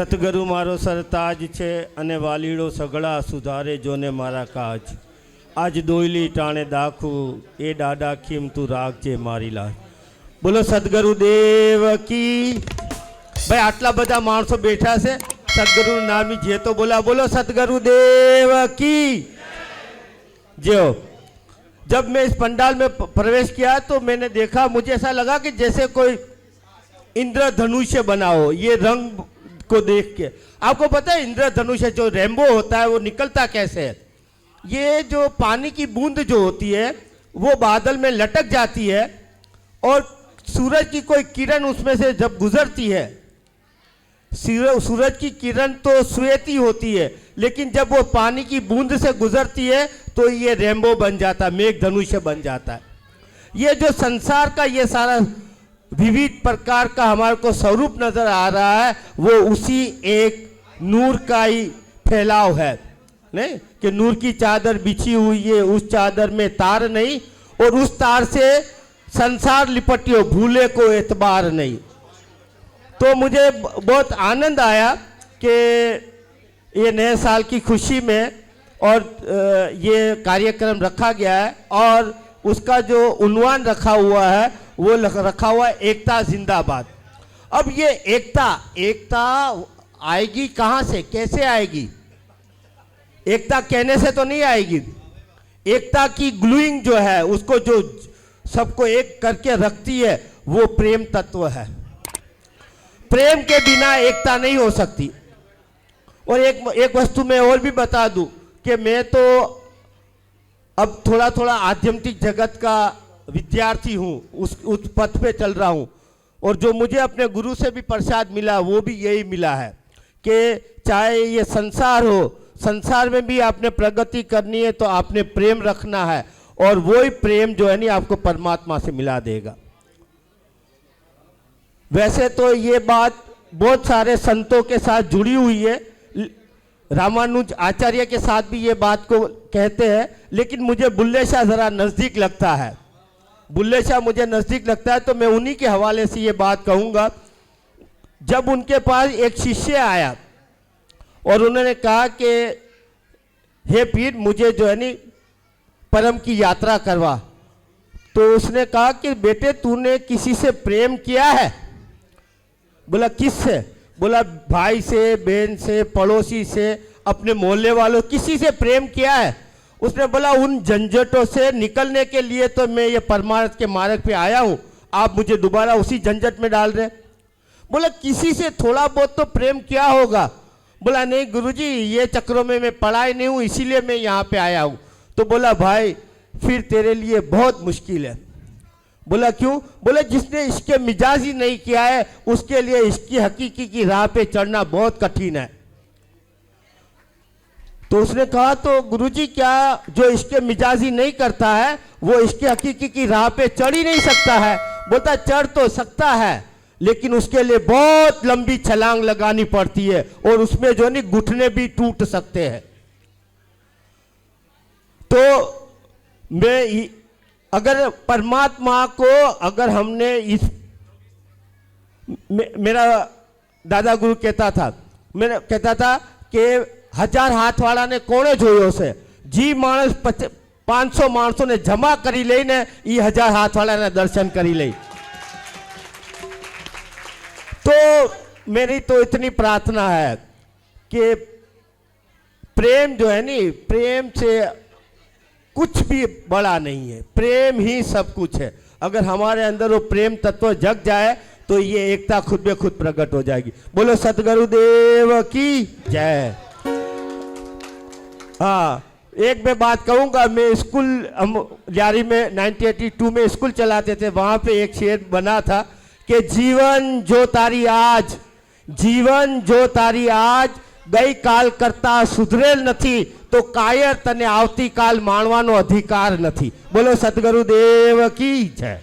સતગુરુ મારો સરતાજ છે અને વાલીડો સગળા સુધારે જોને મારા કાજ આજ દોયલી ટાણે દાખું એ દાડા ખીમ તું રાખજે મારી લાજ। બોલો સદગુરુ દેવ की। भाई आटला बधा माणसों बैठा से सतगुरु नाम जे तो बोला बोलो सतगुरु देव की। जो जब मैं इस पंडाल में प्रवेश किया तो मैंने देखा, मुझे ऐसा लगा कि जैसे कोई इंद्रधनुष्य बना हो। ये रंग को देख के आपको पता है इंद्रधनुष्य जो रेनबो होता है वो निकलता कैसे है? ये जो पानी की बूंद जो होती है वो बादल में लटक जाती है और सूरज की कोई किरण उसमें से जब गुजरती है, सूरज की किरण तो श्वेती होती है, लेकिन जब वो पानी की बूंद से गुजरती है तो ये रेनबो बन जाता है, मेघ धनुष्य बन जाता है। ये जो संसार का ये सारा विविध प्रकार का हमारे को स्वरूप नजर आ रहा है वो उसी एक नूर का ही फैलाव है, नहीं कि नूर की चादर बिछी हुई है, उस चादर में तार नहीं और उस तार से संसार लिपटियो, भूले को एतबार नहीं। तो मुझे बहुत आनंद आया कि ये नए साल की खुशी में और ये कार्यक्रम रखा गया है और उसका जो उन्वान रखा हुआ है वो रखा हुआ है एकता जिंदाबाद। अब ये एकता आएगी कहाँ से, कैसे आएगी? एकता कहने से तो नहीं आएगी। एकता की ग्लूइंग जो है उसको जो सबको एक करके रखती है वो प्रेम तत्व है। प्रेम के बिना एकता नहीं हो सकती। और एक वस्तु मैं और भी बता दूं कि मैं तो अब थोड़ा थोड़ा आध्यात्मिक जगत का विद्यार्थी हूँ, उस पथ पे चल रहा हूँ और जो मुझे अपने गुरु से भी प्रसाद मिला वो भी यही मिला है कि चाहे ये संसार हो, संसार में भी आपने प्रगति करनी है तो आपने प्रेम रखना है और वही प्रेम जो है नहीं आपको परमात्मा से मिला देगा। वैसे तो ये बात बहुत सारे संतों के साथ जुड़ी हुई है, रामानुज आचार्य के साथ भी ये बात को कहते हैं, लेकिन मुझे बुल्ले शाह ज़रा नज़दीक लगता है। बुल्ले शाह मुझे नज़दीक लगता है तो मैं उन्हीं के हवाले से ये बात कहूँगा। जब उनके पास एक शिष्य आया और उन्होंने कहा कि हे पीर मुझे जो है नी परम की यात्रा करवा, तो उसने कहा कि बेटे तूने किसी से प्रेम किया है? बोला किस से? बोला भाई से, बहन से, पड़ोसी से, अपने मोहल्ले वालों, किसी से प्रेम किया है? उसने बोला उन झंझटों से निकलने के लिए तो मैं ये परमार्थ के मार्ग पे आया हूँ, आप मुझे दोबारा उसी झंझट में डाल रहे। बोला किसी से थोड़ा बहुत तो प्रेम किया होगा। बोला नहीं गुरुजी ये चक्रों में मैं पड़ा ही नहीं हूँ, इसीलिए मैं यहाँ पे आया हूँ। तो बोला भाई फिर तेरे लिए बहुत मुश्किल है। बोला क्यों? बोले जिसने इसके मिजाज ही नहीं किया है उसके लिए इसकी हकीकी की राह पे चढ़ना बहुत कठिन है। तो उसने कहा तो गुरुजी क्या जो इसके मिजाजी नहीं करता है वो इसके हकीकी की राह पे चढ़ ही नहीं सकता है? बोलता चढ़ तो सकता है लेकिन उसके लिए बहुत लंबी छलांग लगानी पड़ती है और उसमें जो नहीं घुटने भी टूट सकते हैं। तो मैं अगर परमात्मा को अगर हमने इस मेरा दादा गुरु कहता था कि 1000 हाथ वाला ने कोने जोयो से जी मानस 500 माणसों ने जमा करी लई ने ये 1000 हाथ वाला ने दर्शन करी लई। तो मेरी तो इतनी प्रार्थना है कि प्रेम जो है नी, प्रेम से कुछ भी बड़ा नहीं है, प्रेम ही सब कुछ है। अगर हमारे अंदर वो प्रेम तत्व जग जाए तो ये एकता खुद में खुद प्रकट हो जाएगी। बोलो सतगुरु देव की जय। हाँ एक मैं बात कहूँगा, मैं स्कूल हम जारी में 1982 में स्कूल चलाते थे, वहाँ पे एक शेर बना था कि जीवन जो तारी आज, जीवन जो तारी आज गई काल करता सुधरेल नहीं तो कायर तने आवती काल माणवानो अधिकार नहीं। बोलो सतगुरु देव की जय।